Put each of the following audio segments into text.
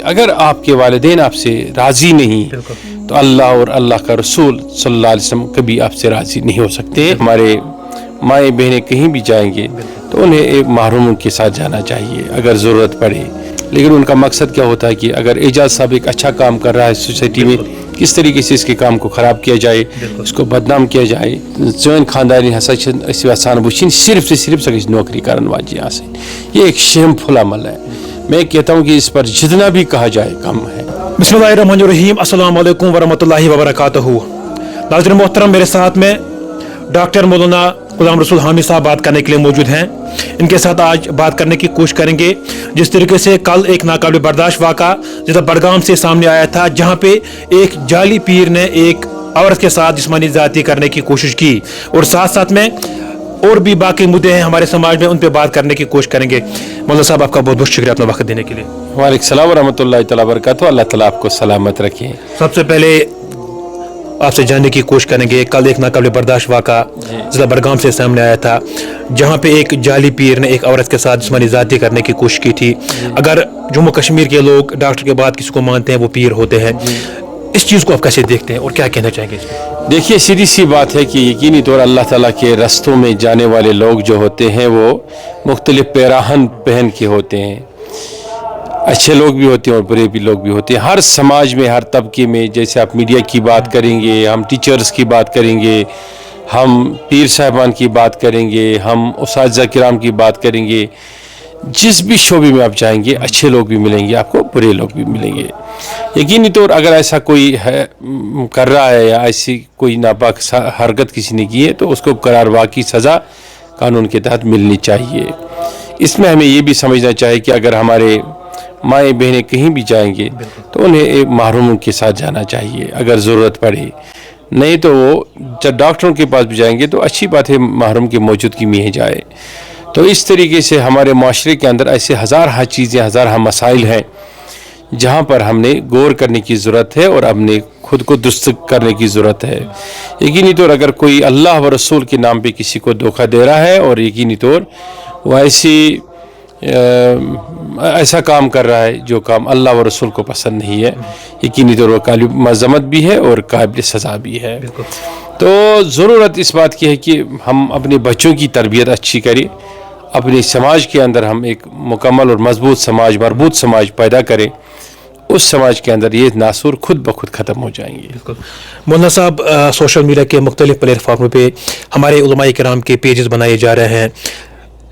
اگر آپ کے والدین آپ سے راضی نہیں تو اللہ اور اللہ کا رسول صلی اللہ علیہ وسلم کبھی آپ سے راضی نہیں ہو سکتے. ہمارے مائیں بہنیں کہیں بھی جائیں گے تو انہیں ایک محروموں کے ساتھ جانا چاہیے اگر ضرورت پڑے. لیکن ان کا مقصد کیا ہوتا ہے کہ اگر اعجاز صاحب ایک اچھا کام کر رہا ہے سوسائٹی میں, کس طریقے سے اس کے کام کو خراب کیا جائے, اس کو بدنام کیا جائے. سون خاندانی ہسا یژھان وچھن صرف سے صرف سہ نوکری کرن واجی آسن. یہ ایک شیم فل عمل ہے. میں کہتا ہوں کہ اس پر جتنا بھی کہا جائے کم ہے. بسم اللہ الرحمن الرحیم. السلام علیکم ورحمۃ اللہ وبرکاتہ. ناظرین محترم, میرے ساتھ میں ڈاکٹر مولانا غلام رسول حامد صاحب بات کرنے کے لیے موجود ہیں. ان کے ساتھ آج بات کرنے کی کوشش کریں گے جس طریقے سے کل ایک ناقابل برداشت واقعہ ضلع بڈگام سے سامنے آیا تھا, جہاں پہ ایک جعلی پیر نے ایک عورت کے ساتھ جسمانی زیادتی کرنے کی کوشش کی, اور ساتھ ساتھ میں اور بھی باقی مدعے ہیں ہمارے سماج میں, ان پہ بات کرنے کی کوشش کریں گے. مولانا صاحب, آپ کا بہت بہت شکریہ اپنا وقت دینے کے لیے. وعلیکم السلام ورحمۃ اللہ تعالیٰ وبرکاتہ. اللہ تعالیٰ آپ کو سلامت رکھے. سب سے پہلے آپ سے جاننے کی کوشش کریں گے, کل ایک ناقابل برداشت واقعہ ضلع بڈگام سے سامنے آیا تھا, جہاں پہ ایک جعلی پیر نے ایک عورت کے ساتھ جسمانی زیادتی کرنے کی کوشش کی تھی. اگر جموں کشمیر کے لوگ ڈاکٹر کے بعد کسی کو مانتے ہیں وہ پیر ہوتے ہیں, اس چیز کو آپ کیسے دیکھتے ہیں اور کیا کہنا چاہیں گے اس میں؟ دیکھیے, سیدھی سی بات ہے کہ یقینی طور اللہ تعالیٰ کے رستوں میں جانے والے لوگ جو ہوتے ہیں وہ مختلف پیراہن پہن کے ہوتے ہیں. اچھے لوگ بھی ہوتے ہیں اور برے بھی لوگ بھی ہوتے ہیں. ہر سماج میں, ہر طبقے میں, جیسے آپ میڈیا کی بات کریں گے, ہم ٹیچرز کی بات کریں گے, ہم پیر صاحبان کی بات کریں گے, ہم اساتذہ کرام کی بات کریں گے, جس بھی شعبے میں آپ جائیں گے اچھے لوگ بھی ملیں گے آپ کو, برے لوگ بھی ملیں گے. یقینی طور اگر ایسا کوئی ہے کر رہا ہے یا ایسی کوئی ناپاک حرکت کسی نے کی ہے تو اس کو قرار واقعی سزا قانون کے تحت ملنی چاہیے. اس میں ہمیں یہ بھی سمجھنا چاہیے کہ اگر ہمارے مائیں بہنیں کہیں بھی جائیں گے تو انہیں ایک محروموں کے ساتھ جانا چاہیے اگر ضرورت پڑے. نہیں تو وہ جب ڈاکٹروں کے پاس بھی جائیں گے تو اچھی بات ہے محروم کی موجودگی میں ہی جائے. تو اس طریقے سے ہمارے معاشرے کے اندر ایسے ہزارہ چیزیں, ہزارہ مسائل ہیں جہاں پر ہم نے غور کرنے کی ضرورت ہے اور ہم نے خود کو درست کرنے کی ضرورت ہے. یقینی طور اگر کوئی اللہ و رسول کے نام پہ کسی کو دھوکہ دے رہا ہے اور یقینی طور وہ ایسا کام کر رہا ہے جو کام اللہ و رسول کو پسند نہیں ہے, یقینی طور وہ قابل مذمت بھی ہے اور قابل سزا بھی ہے. تو ضرورت اس بات کی ہے کہ ہم اپنے بچوں کی تربیت اچھی کریں, اپنے سماج کے اندر ہم ایک مکمل اور مضبوط سماج, مربوط سماج پیدا کریں. اس سماج کے اندر یہ ناسور خود بخود ختم ہو جائیں گے. بالکل. مولانا صاحب, سوشل میڈیا کے مختلف پلیٹ فارموں پہ ہمارے علماء کرام کے پیجز بنائے جا رہے ہیں.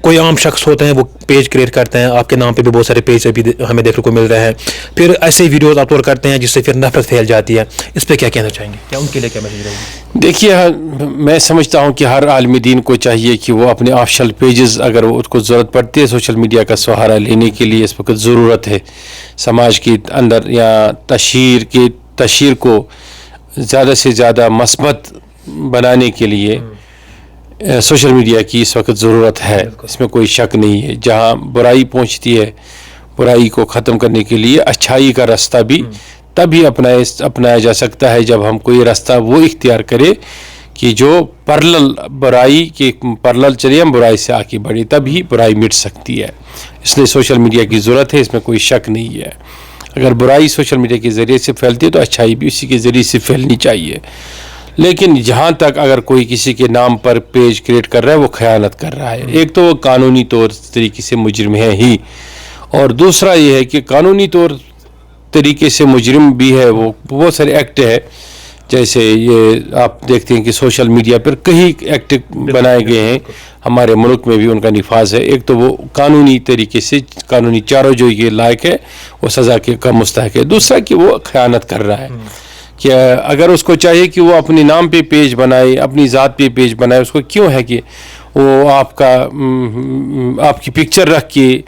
کوئی عام شخص ہوتے ہیں وہ پیج کریٹ کرتے ہیں, آپ کے نام پہ بھی بہت سارے پیج ابھی ہمیں دیکھنے کو مل رہے ہیں, پھر ایسے ویڈیوز اپلوڈ کرتے ہیں جس سے پھر نفرت پھیل جاتی ہے. اس پہ کیا کہنا چاہیں گے, کیا ان کے لیے کیا میسج رہے گا؟ دیکھیے, میں سمجھتا ہوں کہ ہر عالم دین کو چاہیے کہ وہ اپنے آفیشل پیجز, اگر وہ اس کو ضرورت پڑتی ہے سوشل میڈیا کا سہارا لینے کے لیے, اس وقت ضرورت ہے سماج کے اندر یا تشہیر کو زیادہ سے زیادہ مثبت بنانے کے لیے سوشل میڈیا کی اس وقت ضرورت ہے, اس میں کوئی شک نہیں ہے. جہاں برائی پہنچتی ہے, برائی کو ختم کرنے کے لیے اچھائی کا راستہ بھی تبھی اپنایا جا سکتا ہے جب ہم کوئی راستہ وہ اختیار کرے کہ جو برائی کے پرلل چلے, ہم برائی سے آگے بڑھے, تبھی برائی مٹ سکتی ہے. اس لیے سوشل میڈیا کی ضرورت ہے, اس میں کوئی شک نہیں ہے. اگر برائی سوشل میڈیا کے ذریعے سے پھیلتی ہے تو اچھائی بھی اسی کے ذریعے سے پھیلنی چاہیے. لیکن جہاں تک اگر کوئی کسی کے نام پر پیج کریٹ کر رہا ہے وہ خیانت کر رہا ہے. ایک تو وہ قانونی طور طریقے سے مجرم ہے ہی, اور دوسرا یہ ہے کہ قانونی طور طریقے سے مجرم بھی ہے. وہ بہت سارے ایکٹ ہے, جیسے یہ آپ دیکھتے ہیں کہ سوشل میڈیا پر کئی ایکٹ بنائے گئے ہیں, ہمارے ملک میں بھی ان کا نفاذ ہے. ایک تو وہ قانونی طریقے سے قانونی چاروں جو یہ لائق ہے وہ سزا کا مستحق ہے. دوسرا کہ وہ خیانت کر رہا ہے, کہ اگر اس کو چاہیے کہ وہ اپنے نام پہ پیج بنائے, اپنی ذات پہ پیج بنائے, اس کو کیوں ہے کہ وہ آپ کی پکچر رکھ کے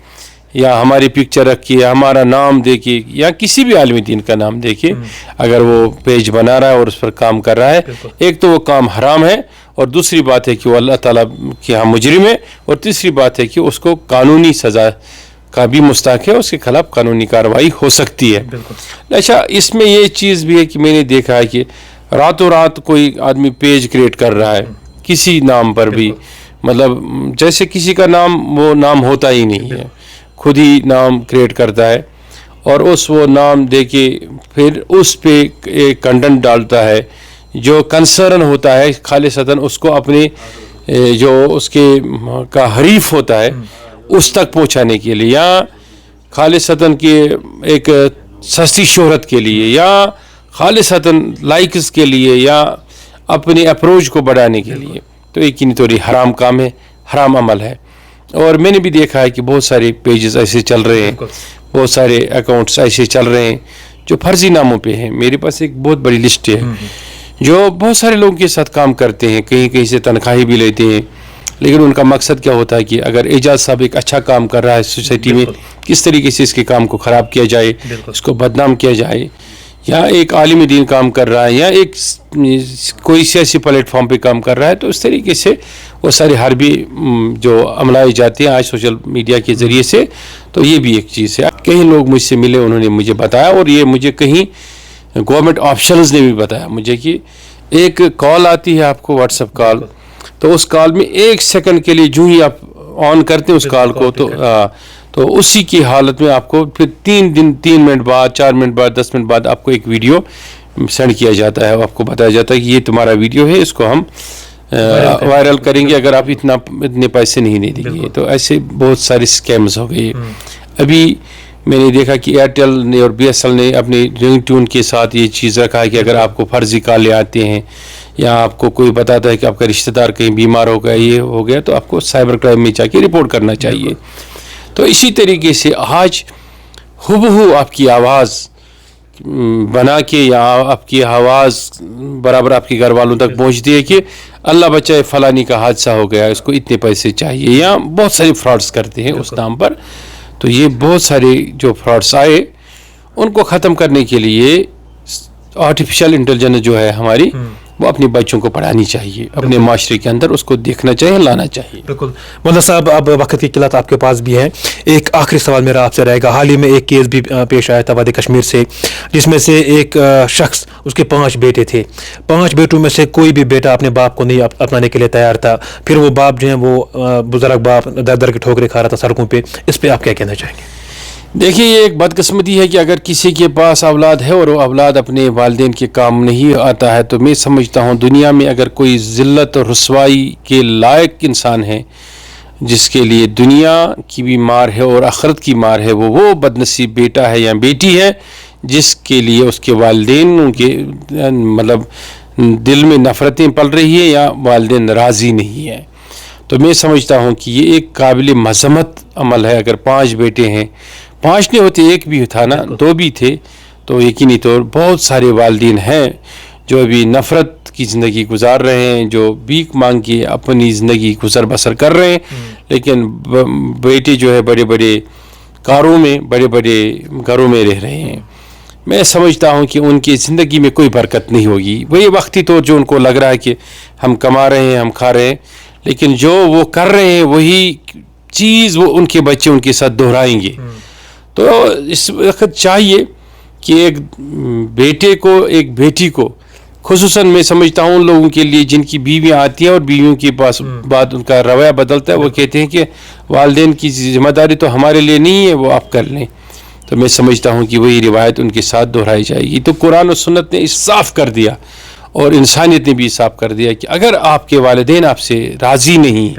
یا ہماری پکچر رکھ کے ہمارا نام دے کے یا کسی بھی عالم دین کا نام دے کے اگر وہ پیج بنا رہا ہے اور اس پر کام کر رہا ہے, ایک تو وہ کام حرام ہے, اور دوسری بات ہے کہ وہ اللہ تعالیٰ کے ہاں مجرم ہے, اور تیسری بات ہے کہ اس کو قانونی سزا کا بھی مستحق ہے, اس کے خلاف قانونی کارروائی ہو سکتی ہے. اچھا, اس میں یہ چیز بھی ہے کہ میں نے دیکھا ہے کہ راتوں رات کوئی آدمی پیج کریٹ کر رہا ہے کسی نام پر بھی, مطلب جیسے کسی کا نام وہ نام ہوتا ہی نہیں ہے, خود ہی نام کریٹ کرتا ہے اور وہ نام دے کے پھر اس پہ ایک کنٹینٹ ڈالتا ہے جو کنسرن ہوتا ہے خالصتاً اس کو اپنے جو اس کے کا حریف ہوتا ہے اس تک پہنچانے کے لیے، یا خالصتاً کی ایک سستی شہرت کے لیے، یا خالصتاً لائکس کے لیے، یا اپنے اپروچ کو بڑھانے کے لیے، تو یقینی طور پر حرام کام ہے، حرام عمل ہے. اور میں نے بھی دیکھا ہے کہ بہت سارے پیجز ایسے چل رہے ہیں، بہت سارے اکاؤنٹس ایسے چل رہے ہیں جو فرضی ناموں پہ ہیں. میرے پاس ایک بہت بڑی لسٹ ہے جو بہت سارے لوگوں کے ساتھ کام کرتے ہیں، کہیں کہیں سے تنخواہیں بھی لیتے ہیں، لیکن ان کا مقصد کیا ہوتا ہے کہ اگر اعجاز صاحب ایک اچھا کام کر رہا ہے سوسائٹی میں، کس طریقے سے اس کے کام کو خراب کیا جائے، اس کو بدنام کیا جائے، یا ایک عالم دین کام کر رہا ہے، یا ایک کوئی سیاسی پلیٹ فارم پہ کام کر رہا ہے، تو اس طریقے سے وہ سارے حربی جو عملائے جاتے ہیں آج سوشل میڈیا کے ذریعے سے. تو یہ بھی ایک چیز ہے. کئی لوگ مجھ سے ملے، انہوں نے مجھے بتایا، اور یہ مجھے کہیں گورنمنٹ آفیشلز نے بھی بتایا مجھے کہ ایک کال آتی ہے آپ کو، واٹس ایپ کال، تو اس کال میں 1 سیکنڈ کے لیے جو ہی آپ آن کرتے ہیں اس کال کو تو اسی کی حالت میں آپ کو پھر 3 منٹ بعد، 4 منٹ بعد، 10 منٹ بعد آپ کو ایک ویڈیو سینڈ کیا جاتا ہے. آپ کو بتایا جاتا ہے کہ یہ تمہارا ویڈیو ہے، اس کو ہم وائرل کریں گے اگر آپ اتنے پیسے نہیں دیں گے. تو ایسے بہت سارے اسکیمز ہو گئے. ابھی میں نے دیکھا کہ ایئرٹیل نے اور بی ایس ایل نے اپنی رنگ ٹون کے ساتھ یہ چیز رکھا ہے کہ اگر آپ کو فرضی کالیں آتے ہیں یا آپ کو کوئی بتاتا ہے کہ آپ کا رشتہ دار کہیں بیمار ہو گیا، یہ ہو گیا، تو آپ کو سائبر کرائم میں جا کے رپورٹ کرنا چاہیے. تو اسی طریقے سے آج ہو آپ کی آواز بنا کے یا آپ کی آواز برابر آپ کے گھر والوں تک پہنچتی ہے کہ اللہ بچائے فلانی کا حادثہ ہو گیا، اس کو اتنے پیسے چاہیے، یا بہت سارے فراڈس کرتے ہیں اس نام پر. تو یہ بہت سارے جو فراڈس آئے ان کو ختم کرنے کے لیے آرٹیفیشل انٹیلیجنس جو ہے ہماری، وہ اپنے بچوں کو پڑھانی چاہیے، اپنے معاشرے کے اندر اس کو دیکھنا چاہیے، لانا چاہیے. بالکل مولانا صاحب، اب وقت کی قلت آپ کے پاس بھی ہے. ایک آخری سوال میرا آپ سے رہے گا. حال ہی میں ایک کیس بھی پیش آیا تھا وادی کشمیر سے، جس میں سے ایک شخص، اس کے 5 بیٹے تھے. 5 بیٹوں میں سے کوئی بھی بیٹا اپنے باپ کو نہیں اپنانے کے لیے تیار تھا. پھر وہ باپ جو ہیں وہ بزرگ باپ در در کی ٹھوکریں کھا رہا تھا سڑکوں پہ. اس پہ آپ کیا کہنا چاہیں گے؟ دیکھیے، یہ ایک بدقسمتی ہے کہ اگر کسی کے پاس اولاد ہے اور وہ اولاد اپنے والدین کے کام نہیں آتا ہے، تو میں سمجھتا ہوں دنیا میں اگر کوئی ذلت اور رسوائی کے لائق انسان ہے جس کے لیے دنیا کی بھی مار ہے اور آخرت کی مار ہے، وہ بدنصیب بیٹا ہے یا بیٹی ہے جس کے لیے اس کے والدین ان کے مطلب دل میں نفرتیں پل رہی ہیں یا والدین راضی نہیں ہیں. تو میں سمجھتا ہوں کہ یہ ایک قابل مذمت عمل ہے. اگر 5 بیٹے ہیں، 5 نہیں ہوتے، 1 بھی تھا نا، 2 بھی تھے، تو یقینی طور بہت سارے والدین ہیں جو ابھی نفرت کی زندگی گزار رہے ہیں، جو بھیک مانگ کے اپنی زندگی گزر بسر کر رہے ہیں. لیکن بیٹے جو ہے بڑے بڑے کاروں میں، بڑے بڑے گھروں میں رہ رہے ہیں. میں سمجھتا ہوں کہ ان کی زندگی میں کوئی برکت نہیں ہوگی. وہی وقتی طور جو ان کو لگ رہا ہے کہ ہم کما رہے ہیں، ہم کھا رہے ہیں، لیکن جو وہ کر رہے ہیں وہی چیز وہ ان کے بچے ان کے ساتھ دہرائیں گے. تو اس وقت چاہیے کہ ایک بیٹے کو، ایک بیٹی کو، خصوصاً میں سمجھتا ہوں ان لوگوں کے لیے جن کی بیویاں آتی ہیں اور بیویوں کے پاس بعد ان کا رویہ بدلتا ہے، وہ کہتے ہیں کہ والدین کی ذمہ داری تو ہمارے لیے نہیں ہے، وہ آپ کر لیں. تو میں سمجھتا ہوں کہ وہی روایت ان کے ساتھ دہرائی جائے گی. تو قرآن و سنت نے اس صاف کر دیا اور انسانیت نے بھی صاف کر دیا کہ اگر آپ کے والدین آپ سے راضی نہیں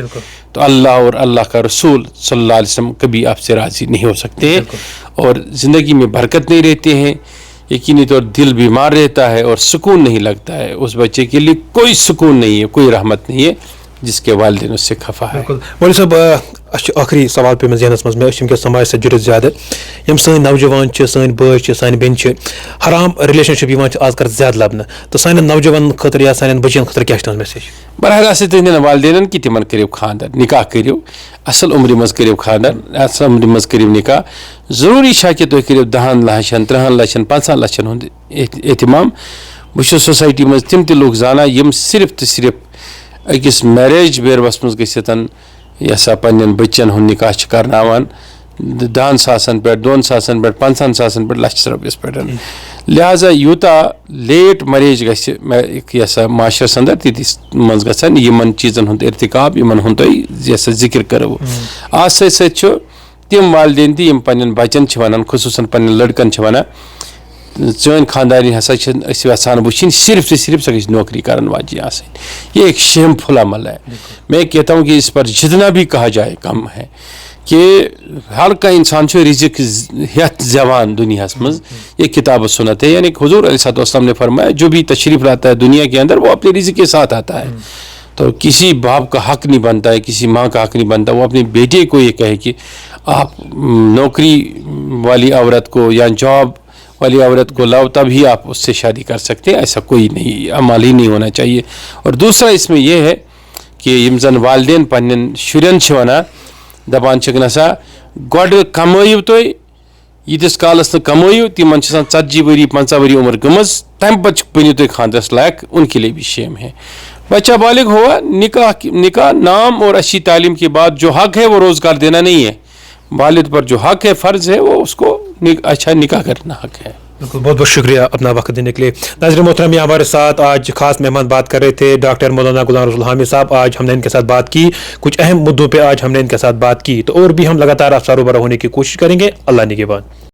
تو اللہ اور اللہ کا رسول صلی اللہ علیہ وسلم کبھی آپ سے راضی نہیں ہو سکتے ہیں، اور زندگی میں برکت نہیں رہتے ہیں. یقینی طور دل بیمار رہتا ہے اور سکون نہیں لگتا ہے. اس بچے کے لیے کوئی سکون نہیں ہے، کوئی رحمت نہیں ہے جس کے والدین اس سے خفا ہے. مولوی صاحب، آخری سوال پہ میں ذہنس مز کے سماج سے جڑت زیادہ یم سن نوجوان سن بچ سان بین حرام ریلیشن شپ آز کل زیادہ لبنہ، تو سان نوجوان خاطر یا سان بچین خاطر کیا تہذ میسیج؟ براہ راست تہندین والدین کہ تمن کرو خاندر، نکاح کرو، اصل عمر مز کرو خاندر، اصل عمر مز کرو نکاح. ضروری کہ تھی کرو 10 لچھن 30 لچھن 50 لچھن ہند اہتمام. بہت سوسائٹی مز تم تہ لوگ زانا یم صرف تو صرف اکس میریج بیروس مز گھتن یہ سا پنن بچن ہند نکاح کرناوان 10,000 پہ 2,000 پہ 50,000 پہ لچھس رۄپیس پہ. لہذا یوتا لیٹ میریج گھِ سا معاشرس اندر تیتس مز گژھن یمن چیزن ہند ارتکاب یمن ہند تھی یہ سا ذکر کرو. ات سۭتۍ سۭتۍ چھُ تم والدین تہ یم پنن بچن چھ ونان خصوصاً پنن لڑکن چھ ونان چون خاندارین ہسا یژھان وچھن صرف صرف سہ گژھِ نوکری کرن واجی آسن. یہ ایک شیم فل عمل ہے. میں کہتا ہوں کہ اس پر جتنا بھی کہا جائے کم ہے کہ ہر کا انسان رزق ہیت زیوان دنیا مز. یہ کتاب و سنت ہے. یعنی حضور علیہ الصلوۃ والسلام نے فرمایا جو بھی تشریف لاتا ہے دنیا کے اندر وہ اپنے رزق کے ساتھ آتا ہے. تو کسی باپ کا حق نہیں بنتا ہے, کسی ماں کا حق نہیں بنتا وہ اپنے بیٹے کو یہ کہے کہ آپ نوکری والی عورت کو یا جاب والی عورت کو لاؤ تب ہی آپ اس سے شادی کر سکتے ہیں. ایسا کوئی نہیں, عمل ہی نہیں ہونا چاہیے. اور دوسرا اس میں یہ ہے کہ یم زن والدین پنن شرین چھ ونان دپان چھک نسا گۄڈٕ کمٲیِو تُہۍ ییٖتِس کالس نہٕ کمٲیِو تِمن چھِ آسان 40 ؤری 50 ؤری عمر گٔمٕژ تمہِ پتہٕ بٔنِو تُہۍ خاندرس لائق. ان کے لیے بھی شیم ہے. بچہ بالغ ہوا نکاح نام اور اچھی تعلیم کے بعد جو حق ہے وہ روزگار دینا نہیں ہے. والد پر جو حق ہے فرض ہے وہ اس کو اچھا نکاح کرنا حق ہے. بالکل, بہت بہت شکریہ اپنا وقت دینے کے لیے. ناظرین محترم, یہ ہمارے ساتھ آج خاص مہمان بات کر رہے تھے ڈاکٹر مولانا غلام رسول حامد صاحب. آج ہم نے ان کے ساتھ بات کی, کچھ اہم مدعوں پہ آج ہم نے ان کے ساتھ بات کی. تو اور بھی ہم لگاتار آپ سے روبرو ہونے کی کوشش کریں گے. اللہ نگہبان.